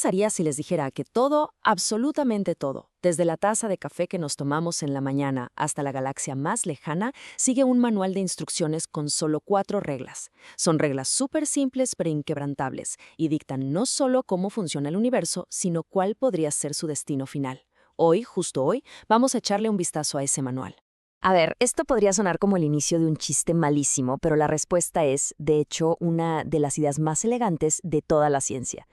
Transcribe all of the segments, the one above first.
pasaría si les dijera que todo, absolutamente todo, desde la taza de café que nos tomamos en la mañana hasta la galaxia más lejana, sigue un manual de instrucciones con solo 4 reglas? Son reglas súper simples pero inquebrantables y dictan no solo cómo funciona el universo, sino cuál podría ser su destino final. Hoy, justo hoy, vamos a echarle un vistazo a ese manual. A ver, esto podría sonar como el inicio de un chiste malísimo, pero la respuesta es, de hecho, una de las ideas más elegantes de toda la ciencia.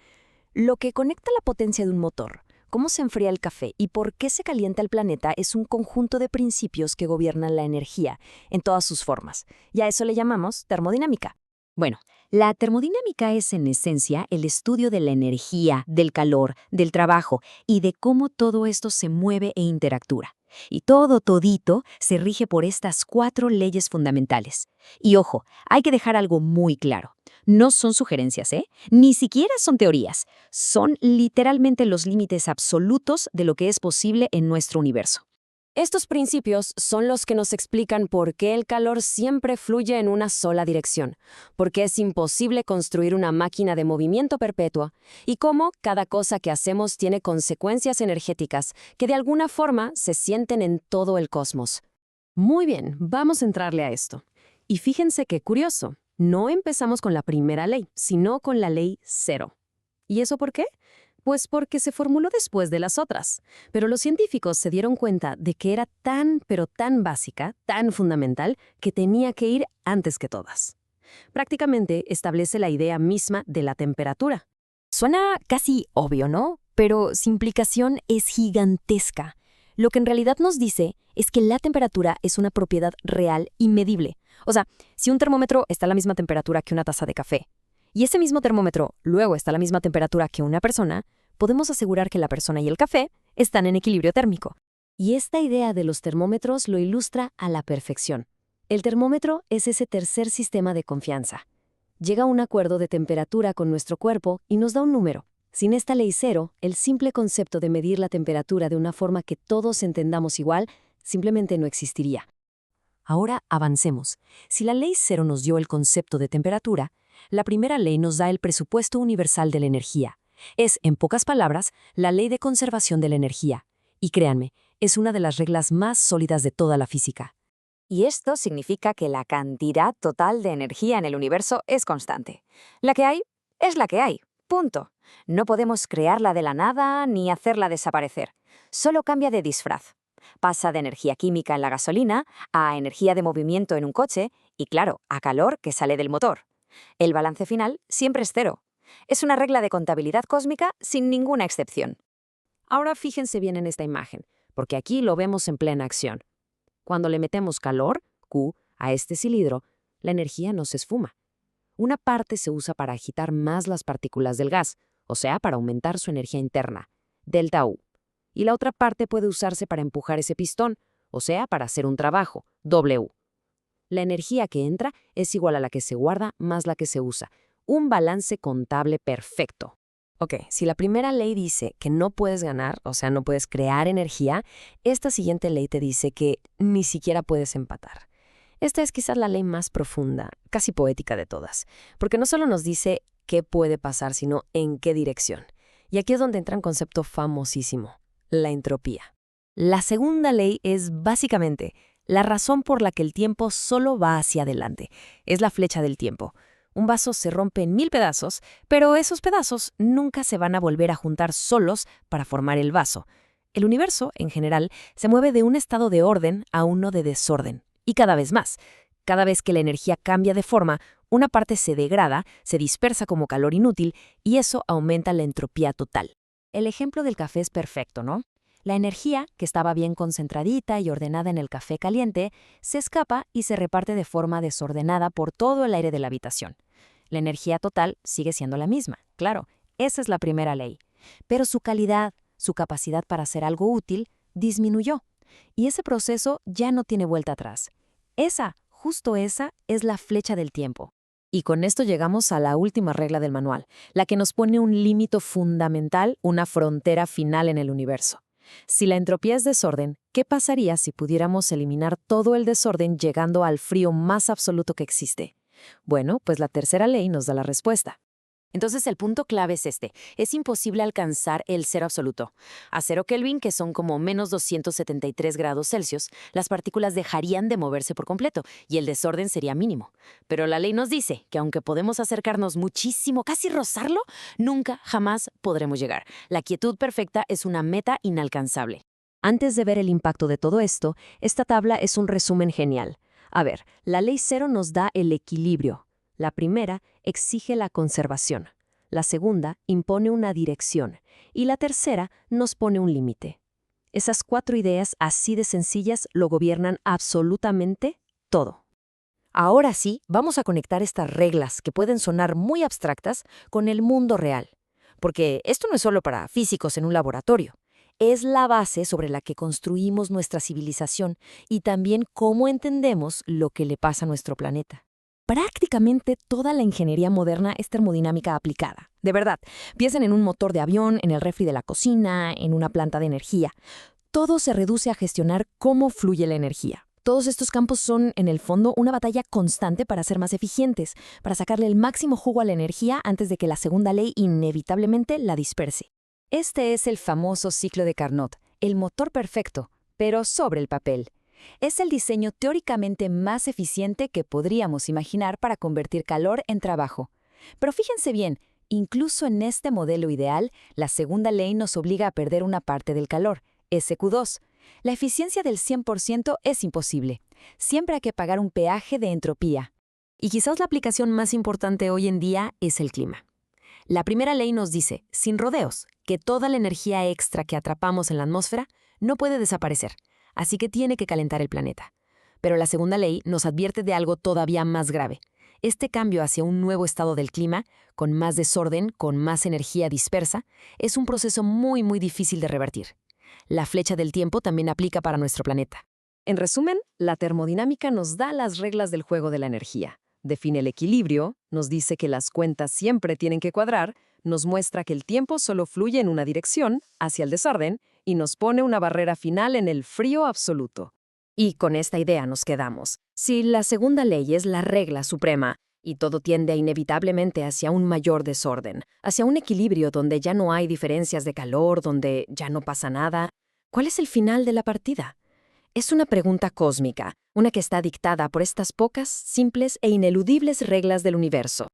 Lo que conecta la potencia de un motor, cómo se enfría el café y por qué se calienta el planeta es un conjunto de principios que gobiernan la energía en todas sus formas. Y a eso le llamamos termodinámica. Bueno, la termodinámica es en esencia el estudio de la energía, del calor, del trabajo y de cómo todo esto se mueve e interactúa. Y todito, se rige por estas 4 leyes fundamentales. Y ojo, hay que dejar algo muy claro. No son sugerencias, ¿eh? Ni siquiera son teorías. Son literalmente los límites absolutos de lo que es posible en nuestro universo. Estos principios son los que nos explican por qué el calor siempre fluye en una sola dirección, por qué es imposible construir una máquina de movimiento perpetuo y cómo cada cosa que hacemos tiene consecuencias energéticas que de alguna forma se sienten en todo el cosmos. Muy bien, vamos a entrarle a esto. Y fíjense qué curioso, no empezamos con la primera ley, sino con la ley 0. ¿Y eso por qué? Pues porque se formuló después de las otras, pero los científicos se dieron cuenta de que era pero tan básica, tan fundamental, que tenía que ir antes que todas. Prácticamente establece la idea misma de la temperatura. Suena casi obvio, ¿no? Pero su implicación es gigantesca. Lo que en realidad nos dice es que la temperatura es una propiedad real y medible. O sea, si un termómetro está a la misma temperatura que una taza de café, y ese mismo termómetro luego está a la misma temperatura que una persona, podemos asegurar que la persona y el café están en equilibrio térmico. Y esta idea de los termómetros lo ilustra a la perfección. El termómetro es ese tercer sistema de confianza. Llega a un acuerdo de temperatura con nuestro cuerpo y nos da un número. Sin esta ley 0, el simple concepto de medir la temperatura de una forma que todos entendamos igual simplemente no existiría. Ahora avancemos. Si la ley 0 nos dio el concepto de temperatura, la primera ley nos da el presupuesto universal de la energía. Es, en pocas palabras, la ley de conservación de la energía. Y créanme, es una de las reglas más sólidas de toda la física. Y esto significa que la cantidad total de energía en el universo es constante. La que hay es la que hay. Punto. No podemos crearla de la nada ni hacerla desaparecer. Solo cambia de disfraz. Pasa de energía química en la gasolina a energía de movimiento en un coche y, claro, a calor que sale del motor. El balance final siempre es 0. Es una regla de contabilidad cósmica sin ninguna excepción. Ahora fíjense bien en esta imagen, porque aquí lo vemos en plena acción. Cuando le metemos calor, Q, a este cilindro, la energía no se esfuma. Una parte se usa para agitar más las partículas del gas, o sea, para aumentar su energía interna, delta U. Y la otra parte puede usarse para empujar ese pistón, o sea, para hacer un trabajo, W. La energía que entra es igual a la que se guarda más la que se usa. Un balance contable perfecto. Ok, si la primera ley dice que no puedes ganar, o sea, no puedes crear energía, esta siguiente ley te dice que ni siquiera puedes empatar. Esta es quizás la ley más profunda, casi poética de todas, porque no solo nos dice qué puede pasar, sino en qué dirección. Y aquí es donde entra un concepto famosísimo, la entropía. La segunda ley es básicamente la razón por la que el tiempo solo va hacia adelante. Es la flecha del tiempo. Un vaso se rompe en 1000 pedazos, pero esos pedazos nunca se van a volver a juntar solos para formar el vaso. El universo, en general, se mueve de un estado de orden a uno de desorden. Y cada vez más. Cada vez que la energía cambia de forma, una parte se degrada, se dispersa como calor inútil, y eso aumenta la entropía total. El ejemplo del café es perfecto, ¿no? La energía, que estaba bien concentradita y ordenada en el café caliente, se escapa y se reparte de forma desordenada por todo el aire de la habitación. La energía total sigue siendo la misma, claro, esa es la primera ley. Pero su calidad, su capacidad para hacer algo útil, disminuyó. Y ese proceso ya no tiene vuelta atrás. Justo esa, es la flecha del tiempo. Y con esto llegamos a la última regla del manual, la que nos pone un límite fundamental, una frontera final en el universo. Si la entropía es desorden, ¿qué pasaría si pudiéramos eliminar todo el desorden llegando al frío más absoluto que existe? Bueno, pues la tercera ley nos da la respuesta. Entonces el punto clave es este. Es imposible alcanzar el cero absoluto. A 0 Kelvin, que son como menos 273 grados Celsius, las partículas dejarían de moverse por completo y el desorden sería mínimo. Pero la ley nos dice que aunque podemos acercarnos muchísimo, casi rozarlo, nunca, jamás podremos llegar. La quietud perfecta es una meta inalcanzable. Antes de ver el impacto de todo esto, esta tabla es un resumen genial. A ver, la ley cero nos da el equilibrio. La primera exige la conservación. La segunda impone una dirección. Y la tercera nos pone un límite. Esas 4 ideas así de sencillas lo gobiernan absolutamente todo. Ahora sí, vamos a conectar estas reglas que pueden sonar muy abstractas con el mundo real. Porque esto no es solo para físicos en un laboratorio. Es la base sobre la que construimos nuestra civilización y también cómo entendemos lo que le pasa a nuestro planeta. Prácticamente toda la ingeniería moderna es termodinámica aplicada. De verdad, piensen en un motor de avión, en el refri de la cocina, en una planta de energía. Todo se reduce a gestionar cómo fluye la energía. Todos estos campos son, en el fondo, una batalla constante para ser más eficientes, para sacarle el máximo jugo a la energía antes de que la segunda ley inevitablemente la disperse. Este es el famoso ciclo de Carnot, el motor perfecto, pero sobre el papel. Es el diseño teóricamente más eficiente que podríamos imaginar para convertir calor en trabajo. Pero fíjense bien, incluso en este modelo ideal, la segunda ley nos obliga a perder una parte del calor, SQ2. La eficiencia del 100% es imposible. Siempre hay que pagar un peaje de entropía. Y quizás la aplicación más importante hoy en día es el clima. La primera ley nos dice, sin rodeos, que toda la energía extra que atrapamos en la atmósfera no puede desaparecer. Así que tiene que calentar el planeta. Pero la segunda ley nos advierte de algo todavía más grave. Este cambio hacia un nuevo estado del clima, con más desorden, con más energía dispersa, es un proceso muy difícil de revertir. La flecha del tiempo también aplica para nuestro planeta. En resumen, la termodinámica nos da las reglas del juego de la energía. Define el equilibrio, nos dice que las cuentas siempre tienen que cuadrar, nos muestra que el tiempo solo fluye en una dirección, hacia el desorden, y nos pone una barrera final en el frío absoluto. Y con esta idea nos quedamos. Si la segunda ley es la regla suprema, y todo tiende inevitablemente hacia un mayor desorden, hacia un equilibrio donde ya no hay diferencias de calor, donde ya no pasa nada, ¿cuál es el final de la partida? Es una pregunta cósmica, una que está dictada por estas pocas, simples e ineludibles reglas del universo.